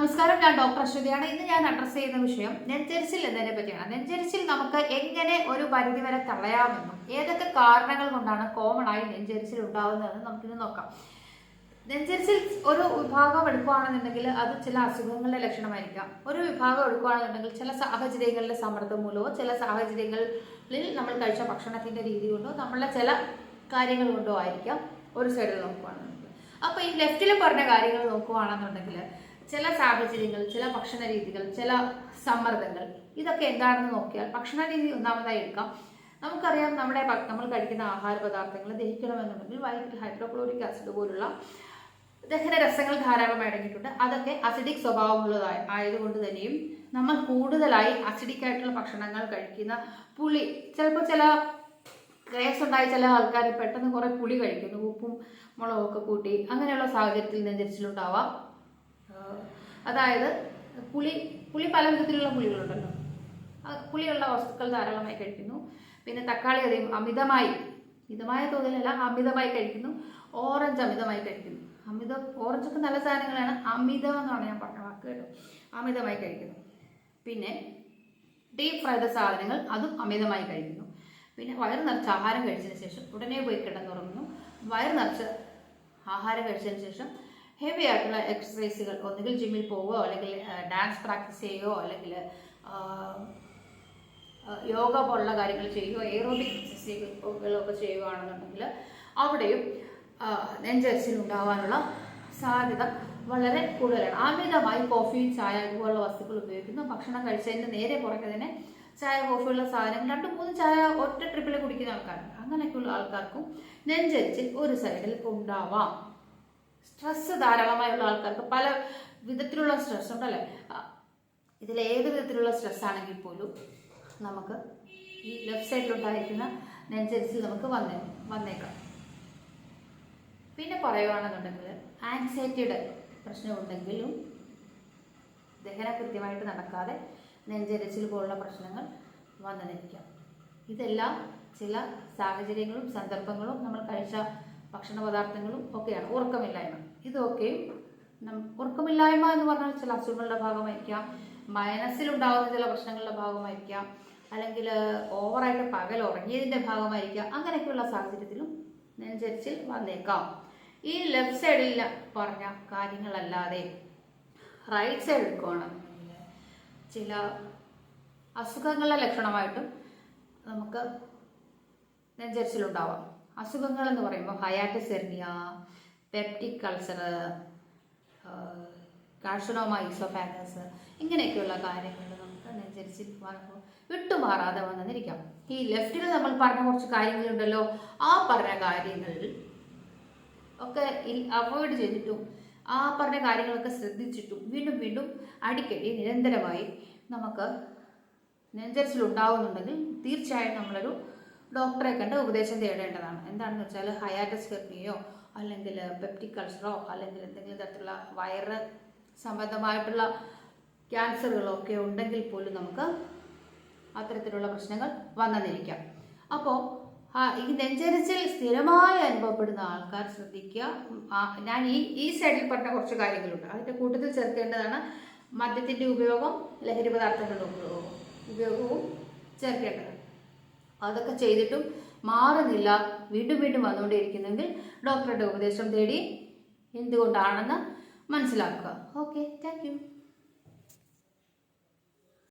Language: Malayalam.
നമസ്കാരം, ഞാൻ ഡോക്ടർ അശ്വതിയാണ്. ഇന്ന് ഞാൻ അഡ്രസ്സ് ചെയ്യുന്ന വിഷയം നെഞ്ചരിച്ചിൽ എന്നതിനെ പറ്റിയാണ്. നെഞ്ചരിച്ചിൽ നമുക്ക് എങ്ങനെ ഒരു പരിധിവരെ തടയാമെന്നും ഏതൊക്കെ കാരണങ്ങൾ കൊണ്ടാണ് കോമൺ ആയി നെഞ്ചരിച്ചിൽ ഉണ്ടാകുന്നതെന്ന് നമുക്കിന്ന് നോക്കാം. നെഞ്ചരിച്ചിൽ ഒരു വിഭാഗം എടുക്കുകയാണെന്നുണ്ടെങ്കിൽ അത് ചില അസുഖങ്ങളുടെ ലക്ഷണമായിരിക്കാം. ഒരു വിഭാഗം എടുക്കുകയാണെന്നുണ്ടെങ്കിൽ ചില സാഹചര്യങ്ങളിലെ സമ്മർദ്ദം മൂലമോ ചില സാഹചര്യങ്ങളിൽ നമ്മൾ കഴിച്ച ഭക്ഷണത്തിന്റെ രീതി കൊണ്ടോ നമ്മളുടെ ചില കാര്യങ്ങൾ കൊണ്ടോ ആയിരിക്കാം ഒരു സൈഡിൽ നോക്കുകയാണെന്നുണ്ടെങ്കിൽ. അപ്പോൾ ഈ ലെഫ്റ്റിൽ പറഞ്ഞ കാര്യങ്ങൾ നോക്കുകയാണെന്നുണ്ടെങ്കിൽ ചില സാഹചര്യങ്ങൾ, ചില ഭക്ഷണ രീതികൾ, ചില സമ്മർദ്ദങ്ങൾ, ഇതൊക്കെ എന്താണെന്ന് നോക്കിയാൽ ഭക്ഷണ രീതി ഒന്നാമതായി എടുക്കാം. നമുക്കറിയാം, നമ്മൾ കഴിക്കുന്ന ആഹാര പദാർത്ഥങ്ങൾ ദഹിക്കണമെന്നുണ്ടെങ്കിൽ വയറ്റിൽ ഹൈഡ്രോക്ലോറിക് ആസിഡ് പോലുള്ള ദഹന രസങ്ങൾ ധാരാളമായി അടങ്ങിയിട്ടുണ്ട്. അതൊക്കെ അസിഡിക് സ്വഭാവമുള്ളതായി ആയതുകൊണ്ട് തന്നെയും നമ്മൾ കൂടുതലായി അസിഡിക് ആയിട്ടുള്ള ഭക്ഷണങ്ങൾ കഴിക്കുന്ന പുളി, ചിലപ്പോൾ ചില ഗ്രേസ് ഉണ്ടായി ചില ആൾക്കാർ പെട്ടെന്ന് കുറെ പുളി കഴിക്കുന്നു, ഉപ്പും മുളകും ഒക്കെ കൂട്ടി, അങ്ങനെയുള്ള സാഹചര്യത്തിൽ നെഞ്ചരിച്ചിലുണ്ടാവാം. അതായത് പുളി പല വിധത്തിലുള്ള പുളികളുണ്ടല്ലോ, പുളിയുള്ള വസ്തുക്കൾ ധാരാളമായി കഴിക്കുന്നു. പിന്നെ തക്കാളി അധികം മിതമായ തോതിലല്ല, അമിതമായി കഴിക്കുന്നു. ഓറഞ്ച് അമിതമായി കഴിക്കുന്നു. ഓറഞ്ചൊക്കെ നല്ല സാധനങ്ങളാണ്, അമിതം എന്നാണ് ഞാൻ പറഞ്ഞ വാക്ക് കേട്ടോ. അമിതമായി കഴിക്കുന്നു. പിന്നെ ഡീപ് ഫ്രൈഡ് സാധനങ്ങൾ അതും അമിതമായി കഴിക്കുന്നു. പിന്നെ വയറ് നിറച്ച് ആഹാരം കഴിച്ചതിന് ശേഷം ഉടനെ പോയി കിടന്നുറങ്ങുന്നു. വയറ് നിറച്ച് ആഹാരം കഴിച്ചതിന് ശേഷം ഹെവി ആയിട്ടുള്ള എക്സസൈസുകൾ, ഒന്നുകിൽ ജിമ്മിൽ പോവുകയോ അല്ലെങ്കിൽ ഡാൻസ് പ്രാക്ടീസ് ചെയ്യുകയോ അല്ലെങ്കിൽ യോഗ പോലുള്ള കാര്യങ്ങൾ ചെയ്യുകയോ എയറോബിക് എക്സസൈസുകളൊക്കെ ചെയ്യുകയാണെന്നുണ്ടെങ്കിൽ അവിടെയും നെഞ്ചരിച്ചിൽ ഉണ്ടാകാനുള്ള സാധ്യത വളരെ കൂടുതലാണ്. അമിതമായി കോഫി, ചായ ഇതുപോലുള്ള വസ്തുക്കൾ ഉപയോഗിക്കുന്നു. ഭക്ഷണം കഴിച്ചതിന് നേരെ പുറകെ തന്നെ ചായ, കോഫിയുള്ള സാധനങ്ങൾ 2-3 ചായ ഒറ്റ ട്രിപ്പിൽ കുടിക്കുന്ന ആൾക്കാരുണ്ട്. അങ്ങനെയൊക്കെയുള്ള ആൾക്കാർക്കും നെഞ്ചരിച്ചിൽ ഒരു സൈഡിൽ ഉണ്ടാവാം. സ്ട്രെസ് ധാരാളമായുള്ള ആൾക്കാർക്ക് പല വിധത്തിലുള്ള സ്ട്രെസ് ഉണ്ടല്ലേ. ഇതിലേത് വിധത്തിലുള്ള സ്ട്രെസ് ആണെങ്കിൽ പോലും നമുക്ക് ഈ ലെഫ്റ്റ് സൈഡിലുണ്ടായിരിക്കുന്ന നെഞ്ചരിച്ചിൽ നമുക്ക് വന്നേക്കാം. പിന്നെ പറയുകയാണെന്നുണ്ടെങ്കിൽ ആൻസൈറ്റിയുടെ പ്രശ്നമുണ്ടെങ്കിലും ദഹനം കൃത്യമായിട്ട് നടക്കാതെ നെഞ്ചരിച്ചിൽ പോലുള്ള പ്രശ്നങ്ങൾ വന്നിരിക്കാം. ഇതെല്ലാം ചില സാഹചര്യങ്ങളും സന്ദർഭങ്ങളും നമ്മൾ കഴിച്ച ഭക്ഷണ പദാർത്ഥങ്ങളും ഒക്കെയാണ്. ഉറക്കമില്ലായ്മ, ഇതൊക്കെയും ഉറക്കമില്ലായ്മ എന്ന് പറഞ്ഞാൽ ചില അസുഖങ്ങളുടെ ഭാഗമായിരിക്കാം, മനസ്സിലുണ്ടാകുന്ന ചില പ്രശ്നങ്ങളുടെ ഭാഗമായിരിക്കാം, അല്ലെങ്കിൽ ഓവറായിട്ട് പകൽ ഉറങ്ങിയതിൻ്റെ ഭാഗമായിരിക്കാം. അങ്ങനെയൊക്കെയുള്ള സാഹചര്യത്തിലും നെഞ്ചരിച്ചിൽ വന്നേക്കാം. ഈ ലെഫ്റ്റ് സൈഡിൽ പറഞ്ഞ കാര്യങ്ങളല്ലാതെ റൈറ്റ് സൈഡ് എടുക്കുകയാണെന്നുണ്ടെങ്കിൽ ചില അസുഖങ്ങളുടെ ലക്ഷണമായിട്ടും നമുക്ക് നെഞ്ചരിച്ചിലുണ്ടാവാം. അസുഖങ്ങൾ എന്ന് പറയുമ്പോൾ hiatus hernia, peptic ulcer, carcinoma oesophagus, ഇങ്ങനെയൊക്കെയുള്ള കാര്യങ്ങൾ നമുക്ക് നെഞ്ചരിച്ചിൽ വിട്ടുമാറാതെ വന്നിരിക്കാം. ഈ ലെഫ്റ്റിൽ നമ്മൾ പറഞ്ഞ കുറച്ച് കാര്യങ്ങളുണ്ടല്ലോ, ആ പറഞ്ഞ കാര്യങ്ങളിൽ ഒക്കെ അവോയ്ഡ് ചെയ്തിട്ടും ആ പറഞ്ഞ കാര്യങ്ങളൊക്കെ ശ്രദ്ധിച്ചിട്ടും വീണ്ടും വീണ്ടും അടിക്കടി നിരന്തരമായി നമുക്ക് നെഞ്ചരിച്ചിൽ ഉണ്ടാവുന്നുണ്ടെങ്കിൽ തീർച്ചയായും നമ്മളൊരു ഡോക്ടറെ കണ്ട് ഉപദേശം തേടേണ്ടതാണ്. എന്താണെന്ന് വെച്ചാൽ ഹയാറ്റിസ് ഹെർണിയയോ അല്ലെങ്കിൽ പെപ്റ്റിക് അൾസറോ അല്ലെങ്കിൽ എന്തെങ്കിലും തരത്തിലുള്ള വയറ് സംബന്ധമായിട്ടുള്ള ക്യാൻസറുകളോ ഒക്കെ ഉണ്ടെങ്കിൽ പോലും നമുക്ക് അത്തരത്തിലുള്ള പ്രശ്നങ്ങൾ വന്നെന്നിരിക്കാം. അപ്പോൾ ഈ നെഞ്ചരിച്ചിൽ സ്ഥിരമായി അനുഭവപ്പെടുന്ന ആൾക്കാർ ശ്രദ്ധിക്കുക. ഞാൻ ഈ സൈഡിൽ പറഞ്ഞ കുറച്ച് കാര്യങ്ങളുണ്ട്, അതിൻ്റെ കൂട്ടത്തിൽ ചേർക്കേണ്ടതാണ് മദ്യത്തിൻ്റെ ഉപയോഗം, ലഹരി പദാർത്ഥങ്ങളുടെ ഉപയോഗവും ചേർക്കേണ്ടത്. അതൊക്കെ ചെയ്തിട്ടും മാറുന്നില്ല, വീണ്ടും വീണ്ടും വന്നുകൊണ്ടേയിരിക്കുന്നെങ്കിൽ ഡോക്ടറുടെ ഉപദേശം തേടി എന്തുകൊണ്ടാണെന്ന് മനസ്സിലാക്കുക. ഓക്കെ.